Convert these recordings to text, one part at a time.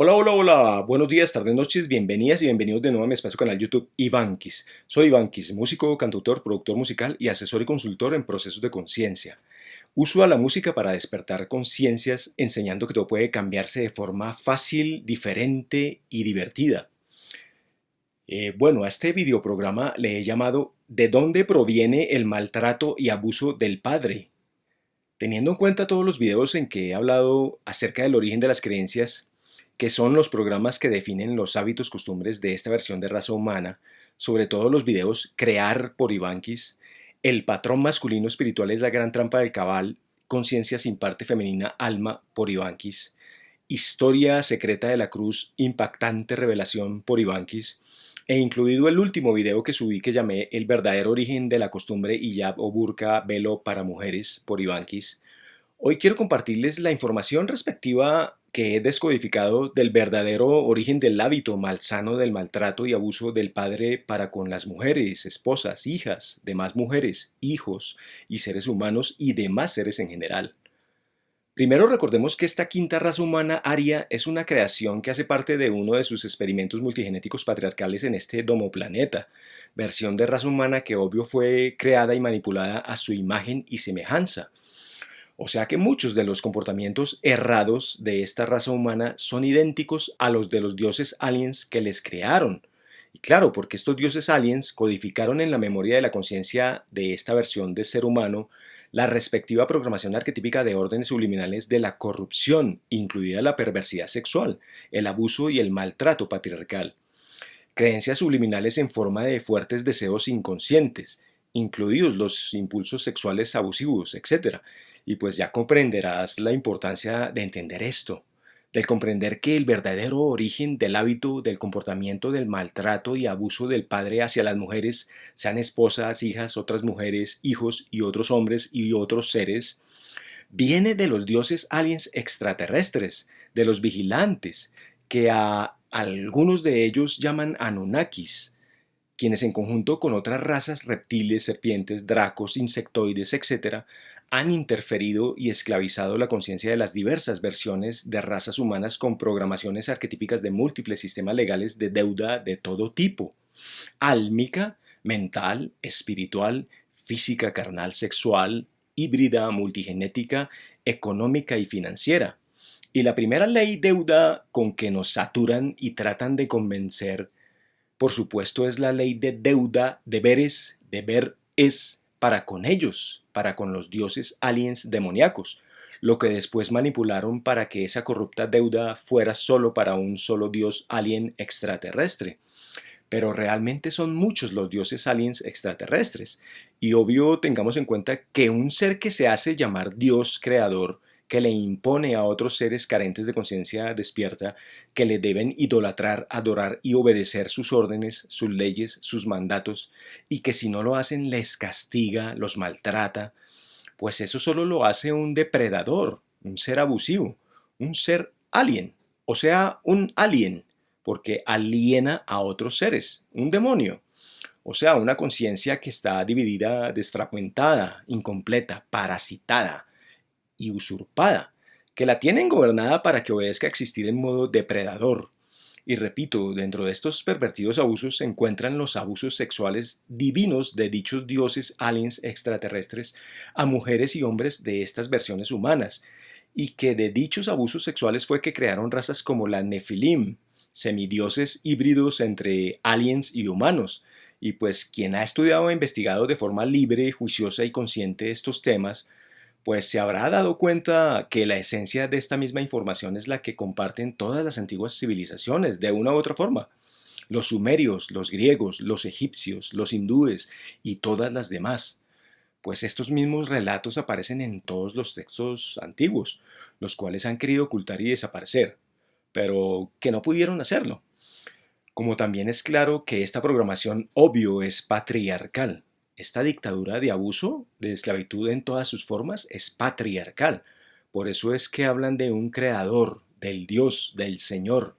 Hola, hola, hola, buenos días, tardes, noches, bienvenidas y bienvenidos de nuevo a mi espacio canal YouTube Ivankis. Soy Ivankis, músico, cantautor, productor musical y asesor y consultor en procesos de conciencia. Uso a la música para despertar conciencias, enseñando que todo puede cambiarse de forma fácil, diferente y divertida. A este videoprograma le he llamado ¿De dónde proviene el maltrato y abuso del padre? Teniendo en cuenta todos los videos en que he hablado acerca del origen de las creencias, que son los programas que definen los hábitos costumbres de esta versión de raza humana, sobre todo los videos Crear por Ivankis, El patrón masculino espiritual es la gran trampa del cabal, Conciencia sin parte femenina, alma por Ivankis, Historia secreta de la cruz, impactante revelación por Ivankis, e incluido el último video que subí que llamé El verdadero origen de la costumbre hijab o burka velo para mujeres por Ivankis. Hoy quiero compartirles la información respectiva que he descodificado del verdadero origen del hábito malsano del maltrato y abuso del padre para con las mujeres, esposas, hijas, demás mujeres, hijos y seres humanos y demás seres en general. Primero recordemos que esta quinta raza humana aria es una creación que hace parte de uno de sus experimentos multigenéticos patriarcales en este domoplaneta, versión de raza humana que obvio fue creada y manipulada a su imagen y semejanza. O sea que muchos de los comportamientos errados de esta raza humana son idénticos a los de los dioses aliens que les crearon. Y claro, porque estos dioses aliens codificaron en la memoria de la conciencia de esta versión de ser humano la respectiva programación arquetípica de órdenes subliminales de la corrupción, incluida la perversidad sexual, el abuso y el maltrato patriarcal. Creencias subliminales en forma de fuertes deseos inconscientes, incluidos los impulsos sexuales abusivos, etc. Y pues ya comprenderás la importancia de entender esto, del comprender que el verdadero origen del hábito, del comportamiento, del maltrato y abuso del padre hacia las mujeres, sean esposas, hijas, otras mujeres, hijos y otros hombres y otros seres, viene de los dioses aliens extraterrestres, de los vigilantes, que a algunos de ellos llaman Anunnakis, quienes en conjunto con otras razas reptiles, serpientes, dracos, insectoides, etc., han interferido y esclavizado la conciencia de las diversas versiones de razas humanas con programaciones arquetípicas de múltiples sistemas legales de deuda de todo tipo: álmica, mental, espiritual, física, carnal, sexual, híbrida, multigenética, económica y financiera. Y la primera ley deuda con que nos saturan y tratan de convencer, por supuesto, es la ley de deuda, deberes, deber es para con ellos, para con los dioses aliens demoníacos, lo que después manipularon para que esa corrupta deuda fuera solo para un solo dios alien extraterrestre. Pero realmente son muchos los dioses aliens extraterrestres. Y obvio tengamos en cuenta que un ser que se hace llamar Dios creador, que le impone a otros seres carentes de conciencia despierta, que le deben idolatrar, adorar y obedecer sus órdenes, sus leyes, sus mandatos, y que si no lo hacen les castiga, los maltrata, pues eso solo lo hace un depredador, un ser abusivo, un ser alien, o sea, un alien, porque aliena a otros seres, un demonio, o sea, una conciencia que está dividida, desfragmentada, incompleta, parasitada y usurpada, que la tienen gobernada para que obedezca a existir en modo depredador. Y repito, dentro de estos pervertidos abusos se encuentran los abusos sexuales divinos de dichos dioses aliens extraterrestres a mujeres y hombres de estas versiones humanas, y que de dichos abusos sexuales fue que crearon razas como la Nefilim, semidioses híbridos entre aliens y humanos. Y pues quien ha estudiado e investigado de forma libre, juiciosa y consciente estos temas, pues se habrá dado cuenta que la esencia de esta misma información es la que comparten todas las antiguas civilizaciones de una u otra forma. Los sumerios, los griegos, los egipcios, los hindúes y todas las demás. Pues estos mismos relatos aparecen en todos los textos antiguos, los cuales han querido ocultar y desaparecer, pero que no pudieron hacerlo. Como también es claro que esta programación obvio es patriarcal. Esta dictadura de abuso, de esclavitud en todas sus formas, es patriarcal. Por eso es que hablan de un creador, del Dios, del Señor,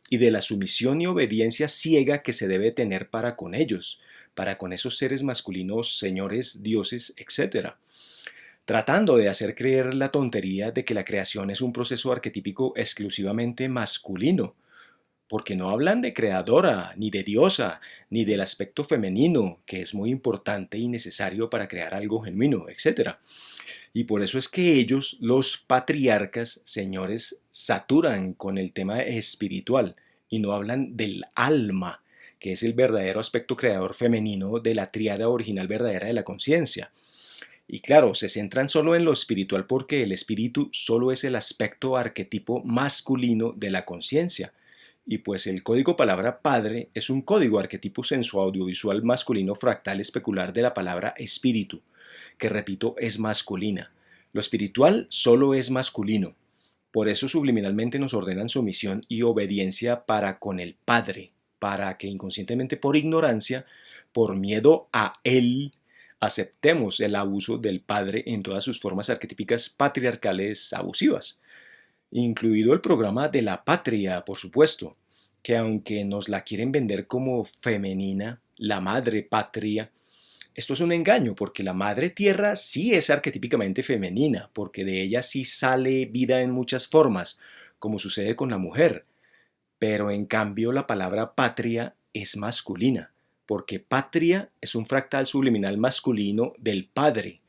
y de la sumisión y obediencia ciega que se debe tener para con ellos, para con esos seres masculinos, señores, dioses, etc. tratando de hacer creer la tontería de que la creación es un proceso arquetípico exclusivamente masculino, porque no hablan de creadora, ni de diosa, ni del aspecto femenino, que es muy importante y necesario para crear algo genuino, etc. Y por eso es que ellos, los patriarcas, señores, saturan con el tema espiritual y no hablan del alma, que es el verdadero aspecto creador femenino de la tríada original verdadera de la conciencia. Y claro, se centran solo en lo espiritual porque el espíritu solo es el aspecto arquetipo masculino de la conciencia. Y pues el código palabra padre es un código arquetipo senso-audiovisual masculino fractal especular de la palabra espíritu, que repito es masculina. Lo espiritual solo es masculino. Por eso subliminalmente nos ordenan sumisión y obediencia para con el Padre, para que inconscientemente por ignorancia, por miedo a Él, aceptemos el abuso del Padre en todas sus formas arquetípicas patriarcales abusivas, incluido el programa de la patria, por supuesto, que aunque nos la quieren vender como femenina, la madre patria, esto es un engaño, porque la madre tierra sí es arquetípicamente femenina, porque de ella sí sale vida en muchas formas, como sucede con la mujer, pero en cambio la palabra patria es masculina, porque patria es un fractal subliminal masculino del padre,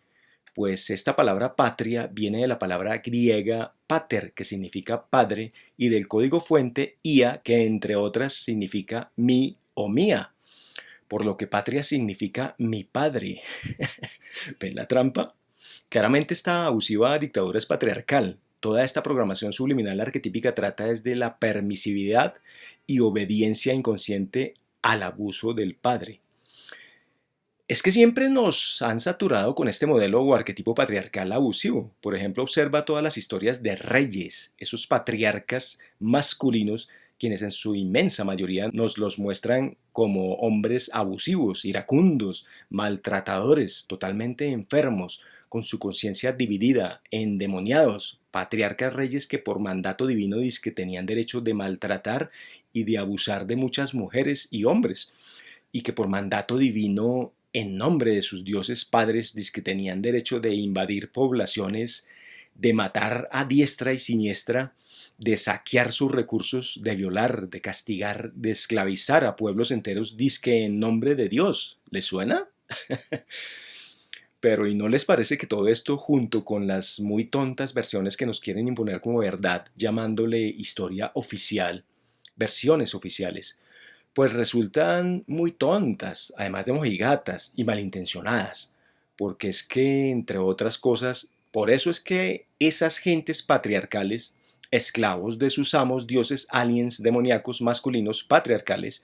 pues esta palabra patria viene de la palabra griega pater, que significa padre, y del código fuente ia, que entre otras significa mi o mía, por lo que patria significa mi padre. ¿Ven la trampa? Claramente esta abusiva dictadura es patriarcal. Toda esta programación subliminal arquetípica trata desde la permisividad y obediencia inconsciente al abuso del padre. Es que siempre nos han saturado con este modelo o arquetipo patriarcal abusivo. Por ejemplo, observa todas las historias de reyes, esos patriarcas masculinos, quienes en su inmensa mayoría nos los muestran como hombres abusivos, iracundos, maltratadores, totalmente enfermos, con su conciencia dividida, endemoniados, patriarcas reyes que por mandato divino dizque tenían derecho de maltratar y de abusar de muchas mujeres y hombres, y que por mandato divino, en nombre de sus dioses padres, que tenían derecho de invadir poblaciones, de matar a diestra y siniestra, de saquear sus recursos, de violar, de castigar, de esclavizar a pueblos enteros, dizque en nombre de Dios. ¿Les suena? Pero ¿y no les parece que todo esto, junto con las muy tontas versiones que nos quieren imponer como verdad, llamándole historia oficial, versiones oficiales, pues resultan muy tontas, además de mojigatas y malintencionadas? Porque es que, entre otras cosas, por eso es que esas gentes patriarcales, esclavos de sus amos, dioses, aliens, demoníacos, masculinos, patriarcales,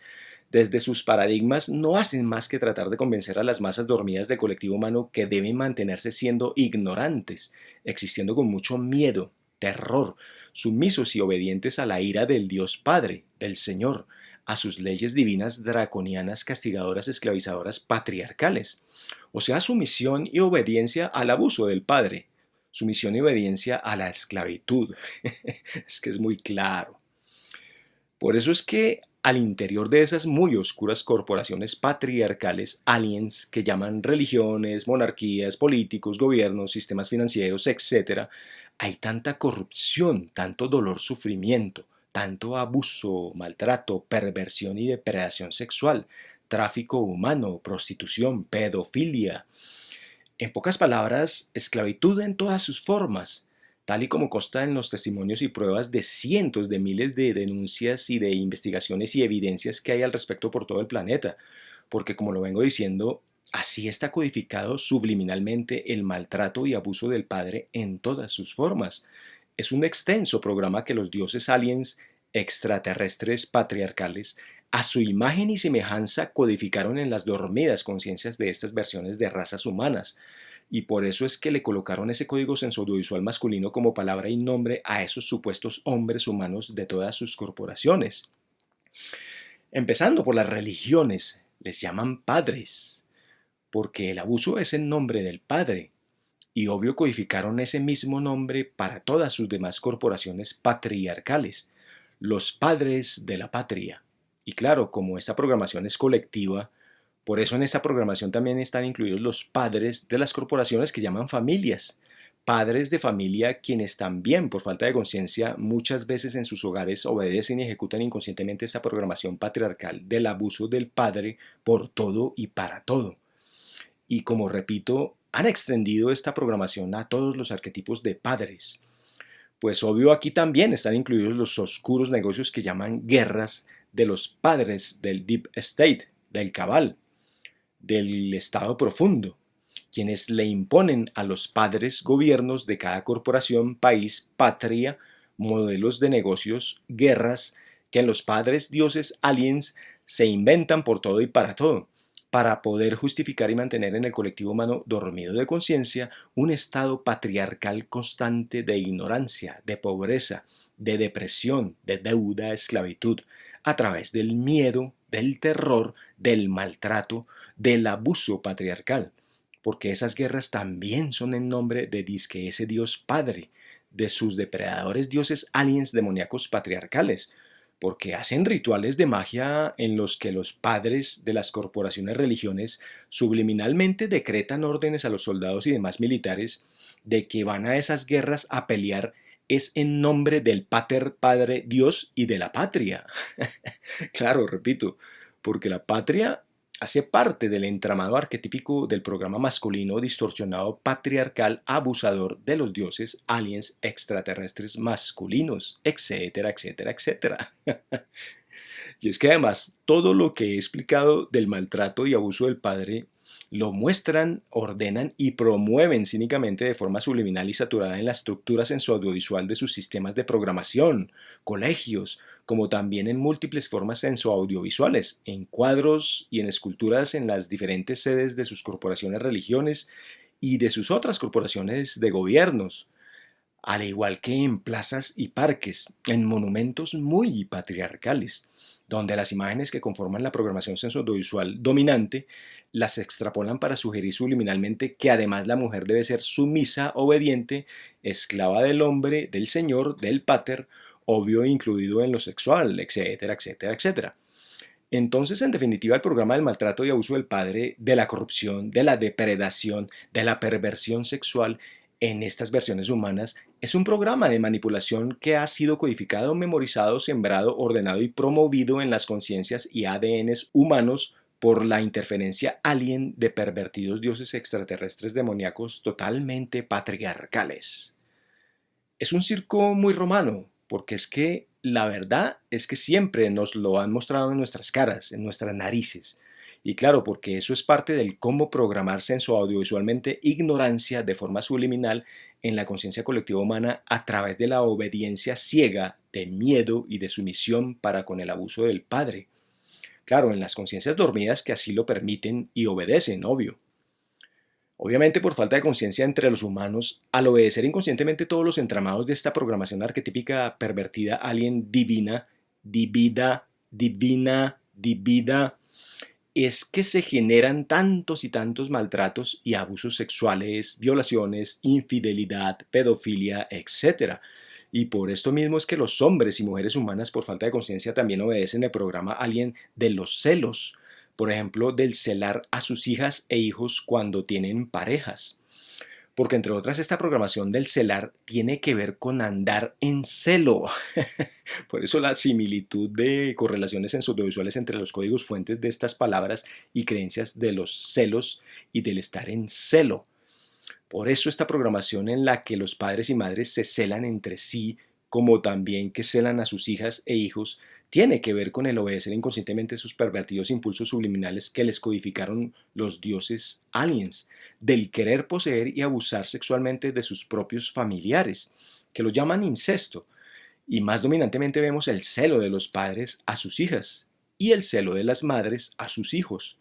desde sus paradigmas no hacen más que tratar de convencer a las masas dormidas del colectivo humano que deben mantenerse siendo ignorantes, existiendo con mucho miedo, terror, sumisos y obedientes a la ira del Dios Padre, del Señor, a sus leyes divinas draconianas, castigadoras, esclavizadoras, patriarcales. O sea, sumisión y obediencia al abuso del Padre, sumisión y obediencia a la esclavitud. Es que es muy claro. Por eso es que al interior de esas muy oscuras corporaciones patriarcales, aliens que llaman religiones, monarquías, políticos, gobiernos, sistemas financieros, etc., hay tanta corrupción, tanto dolor, sufrimiento, tanto abuso, maltrato, perversión y depredación sexual, tráfico humano, prostitución, pedofilia. En pocas palabras, esclavitud en todas sus formas, tal y como consta en los testimonios y pruebas de cientos de miles de denuncias y de investigaciones y evidencias que hay al respecto por todo el planeta, porque como lo vengo diciendo, así está codificado subliminalmente el maltrato y abuso del padre en todas sus formas. Es un extenso programa que los dioses aliens extraterrestres patriarcales a su imagen y semejanza codificaron en las dormidas conciencias de estas versiones de razas humanas, y por eso es que le colocaron ese código sensoriovisual masculino como palabra y nombre a esos supuestos hombres humanos de todas sus corporaciones. Empezando por las religiones, les llaman padres, porque el abuso es en nombre del padre, y obvio codificaron ese mismo nombre para todas sus demás corporaciones patriarcales, los padres de la patria. Y claro, como esta programación es colectiva, Por eso en esta programación también están incluidos los padres de las corporaciones que llaman familias. Padres de familia quienes también, por falta de conciencia, muchas veces en sus hogares obedecen y ejecutan inconscientemente esta programación patriarcal del abuso del padre por todo y para todo. Y como repito, han extendido esta programación a todos los arquetipos de padres. Pues obvio aquí también están incluidos los oscuros negocios que llaman guerras de los padres del Deep State, del cabal, del Estado profundo, quienes le imponen a los padres gobiernos de cada corporación, país, patria, modelos de negocios, guerras, que en los padres dioses aliens se inventan por todo y para poder justificar y mantener en el colectivo humano dormido de conciencia un estado patriarcal constante de ignorancia, de pobreza, de depresión, de deuda, esclavitud, a través del miedo, del terror, del maltrato, del abuso patriarcal, porque esas guerras también son en nombre de disque ese Dios Padre, de sus depredadores dioses aliens demoníacos patriarcales, porque hacen rituales de magia en los que los padres de las corporaciones religiones subliminalmente decretan órdenes a los soldados y demás militares de que van a esas guerras a pelear es en nombre del Pater Padre Dios y de la patria. Claro, repito, porque la patria hace parte del entramado arquetípico del programa masculino distorsionado patriarcal abusador de los dioses aliens extraterrestres masculinos, etcétera, etcétera, etcétera. Y es que además todo lo que he explicado del maltrato y abuso del padre lo muestran, ordenan y promueven cínicamente de forma subliminal y saturada en las estructuras en su audiovisual de sus sistemas de programación, colegios, como también en múltiples formas en su audiovisuales, en cuadros y en esculturas en las diferentes sedes de sus corporaciones religiones y de sus otras corporaciones de gobiernos, al igual que en plazas y parques, en monumentos muy patriarcales, donde las imágenes que conforman la programación sensoriovisual dominante las extrapolan para sugerir subliminalmente que además la mujer debe ser sumisa, obediente, esclava del hombre, del señor, del pater, obvio incluido en lo sexual, etcétera, etcétera, etcétera. Entonces, en definitiva, el programa del maltrato y abuso del padre, de la corrupción, de la depredación, de la perversión sexual en estas versiones humanas es un programa de manipulación que ha sido codificado, memorizado, sembrado, ordenado y promovido en las conciencias y ADNs humanos por la interferencia alien de pervertidos dioses extraterrestres demoníacos totalmente patriarcales. Es un circo muy romano, porque es que la verdad es que siempre nos lo han mostrado en nuestras caras, en nuestras narices. Y claro, porque eso es parte del cómo programarse en su audiovisualmente ignorancia de forma subliminal en la conciencia colectiva humana a través de la obediencia ciega, de miedo y de sumisión para con el abuso del padre. Claro, en las conciencias dormidas que así lo permiten y obedecen, obvio. Obviamente por falta de conciencia entre los humanos, al obedecer inconscientemente todos los entramados de esta programación arquetípica pervertida alien divina, divida, es que se generan tantos y tantos maltratos y abusos sexuales, violaciones, infidelidad, pedofilia, etcétera. Y por esto mismo es que los hombres y mujeres humanas por falta de conciencia también obedecen el programa alien de los celos, por ejemplo, del celar a sus hijas e hijos cuando tienen parejas. Porque entre otras esta programación del celar tiene que ver con andar en celo. Por eso la similitud de correlaciones audiovisuales entre los códigos fuentes de estas palabras y creencias de los celos y del estar en celo. Por eso esta programación en la que los padres y madres se celan entre sí, como también que celan a sus hijas e hijos, tiene que ver con el obedecer inconscientemente sus pervertidos impulsos subliminales que les codificaron los dioses aliens, del querer poseer y abusar sexualmente de sus propios familiares, que lo llaman incesto, y más dominantemente vemos el celo de los padres a sus hijas y el celo de las madres a sus hijos.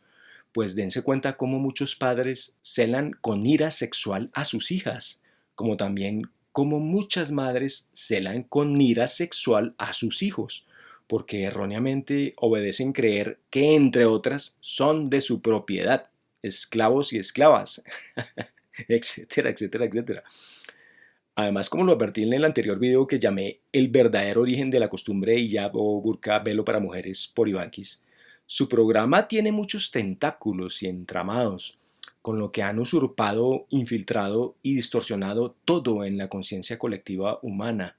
Pues dense cuenta cómo muchos padres celan con ira sexual a sus hijas, como también cómo muchas madres celan con ira sexual a sus hijos, porque erróneamente obedecen creer que, entre otras, son de su propiedad, esclavos y esclavas, etcétera, etcétera, etcétera. Además, como lo advertí en el anterior video que llamé El verdadero origen de la costumbre hijab o burka velo para mujeres por Ivankis, Su programa tiene muchos tentáculos y entramados, con lo que han usurpado, infiltrado y distorsionado todo en la conciencia colectiva humana,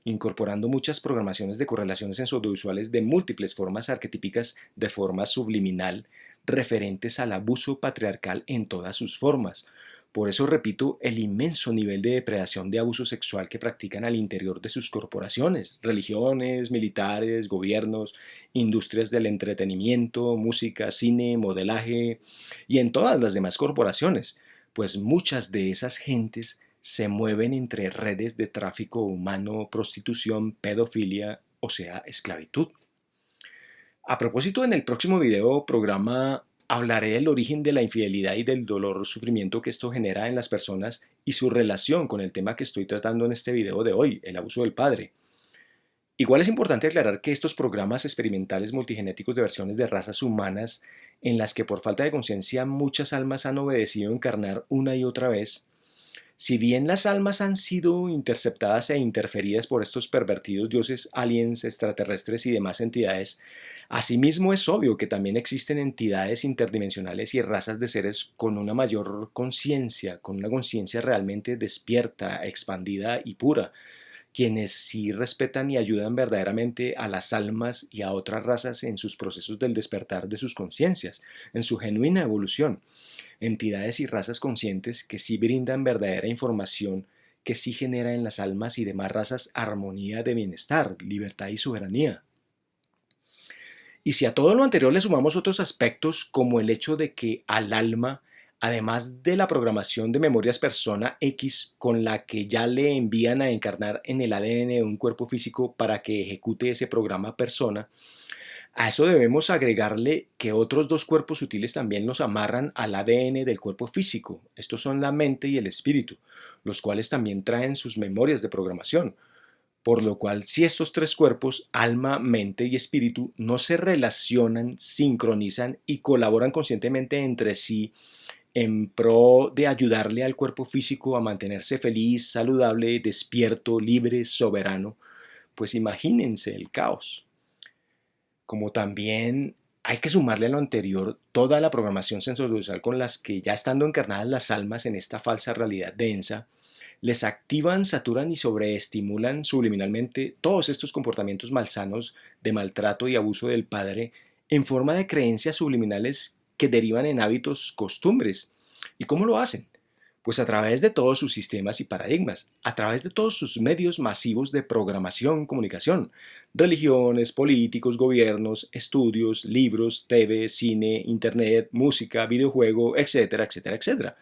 incorporando muchas programaciones de correlaciones sensoriovisuales de múltiples formas arquetípicas de forma subliminal, referentes al abuso patriarcal en todas sus formas. Por eso repito el inmenso nivel de depredación de abuso sexual que practican al interior de sus corporaciones, religiones, militares, gobiernos, industrias del entretenimiento, música, cine, modelaje y en todas las demás corporaciones, pues muchas de esas gentes se mueven entre redes de tráfico humano, prostitución, pedofilia, o sea, esclavitud. A propósito, en el próximo video programa hablaré del origen de la infidelidad y del dolor o sufrimiento que esto genera en las personas y su relación con el tema que estoy tratando en este video de hoy, el abuso del padre. Igual es importante aclarar que estos programas experimentales multigenéticos de versiones de razas humanas en las que por falta de conciencia muchas almas han obedecido encarnar una y otra vez, si bien las almas han sido interceptadas e interferidas por estos pervertidos dioses, aliens, extraterrestres y demás entidades, asimismo es obvio que también existen entidades interdimensionales y razas de seres con una mayor conciencia, con una conciencia realmente despierta, expandida y pura, quienes sí respetan y ayudan verdaderamente a las almas y a otras razas en sus procesos del despertar de sus conciencias, en su genuina evolución. Entidades y razas conscientes que sí brindan verdadera información, que sí genera en las almas y demás razas armonía de bienestar, libertad y soberanía. Y si a todo lo anterior le sumamos otros aspectos como el hecho de que al alma, además de la programación de memorias persona X con la que ya le envían a encarnar en el ADN de un cuerpo físico para que ejecute ese programa persona, a eso debemos agregarle que otros dos cuerpos sutiles también nos amarran al ADN del cuerpo físico. Estos son la mente y el espíritu, los cuales también traen sus memorias de programación. Por lo cual, si estos tres cuerpos, alma, mente y espíritu, no se relacionan, sincronizan y colaboran conscientemente entre sí en pro de ayudarle al cuerpo físico a mantenerse feliz, saludable, despierto, libre, soberano, pues imagínense el caos. Como también hay que sumarle a lo anterior toda la programación sensorial con las que ya estando encarnadas las almas en esta falsa realidad densa, les activan, saturan y sobreestimulan subliminalmente todos estos comportamientos malsanos de maltrato y abuso del padre en forma de creencias subliminales que derivan en hábitos, costumbres. ¿Y cómo lo hacen? Pues a través de todos sus sistemas y paradigmas, a través de todos sus medios masivos de programación, comunicación, religiones, políticos, gobiernos, estudios, libros, TV, cine, internet, música, videojuego, etcétera, etcétera, etcétera.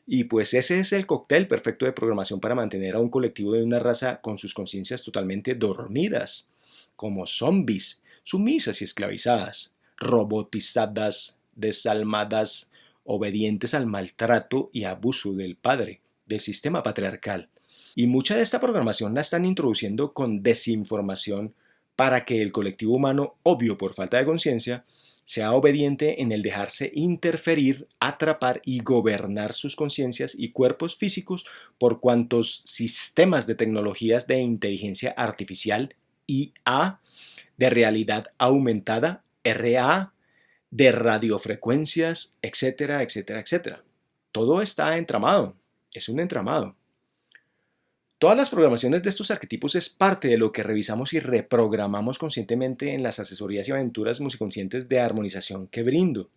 Y pues ese es el cóctel perfecto de programación para mantener a un colectivo de una raza con sus conciencias totalmente dormidas, como zombies, sumisas y esclavizadas, robotizadas, desalmadas, obedientes al maltrato y abuso del padre, del sistema patriarcal. Y mucha de esta programación la están introduciendo con desinformación para que el colectivo humano, obvio por falta de conciencia, sea obediente en el dejarse interferir, atrapar y gobernar sus conciencias y cuerpos físicos por cuantos sistemas de tecnologías de inteligencia artificial, IA, de realidad aumentada, RA, de radiofrecuencias, etcétera, etcétera, etcétera. Todo está entramado, es un entramado. Todas las programaciones de estos arquetipos es parte de lo que revisamos y reprogramamos conscientemente en las asesorías y aventuras musiconscientes de armonización que brindo.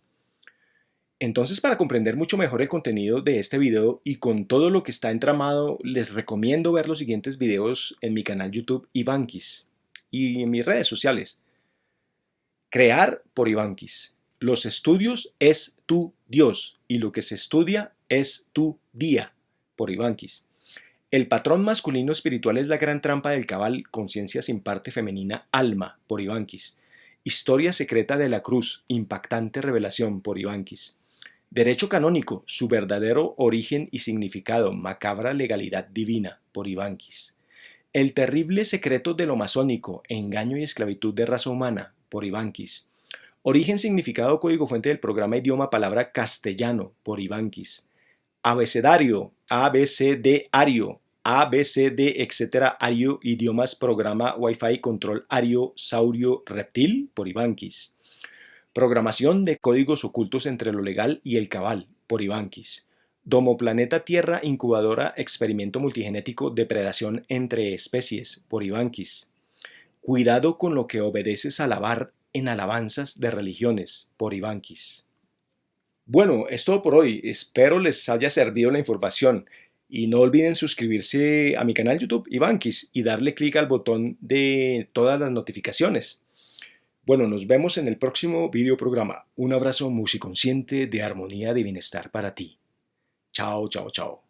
Entonces, para comprender mucho mejor el contenido de este video y con todo lo que está entramado, les recomiendo ver los siguientes videos en mi canal YouTube Ivankis y en mis redes sociales. Crear por Ivankis. Los estudios es tu Dios y lo que se estudia es tu día por Ivankis. El patrón masculino espiritual es la gran trampa del cabal, conciencia sin parte femenina, alma, por Ivankis. Historia secreta de la cruz, impactante revelación, por Ivankis. Derecho canónico, su verdadero origen y significado, macabra legalidad divina, por Ivankis. El terrible secreto de lo masónico, engaño y esclavitud de raza humana, por Ivankis. Origen, significado, código fuente del programa idioma palabra castellano, por Ivankis. Abecedario, ABCD-ario, ABCD, etcétera, ario, idiomas, programa, Wi-Fi, control ario, saurio, reptil, por Ivankis. Programación de códigos ocultos entre lo legal y el cabal, por Ivánquis. Domo Planeta Tierra Incubadora Experimento Multigenético Depredación entre Especies, por Ivánquis. Cuidado con lo que obedeces a alabar en alabanzas de religiones, por Ivánquis. Bueno, es todo por hoy. Espero les haya servido la información. Y no olviden suscribirse a mi canal YouTube Ivánquis y darle clic al botón de todas las notificaciones. Bueno, nos vemos en el próximo video programa. Un abrazo musiconsciente de armonía y bienestar para ti. Chao, chao, chao.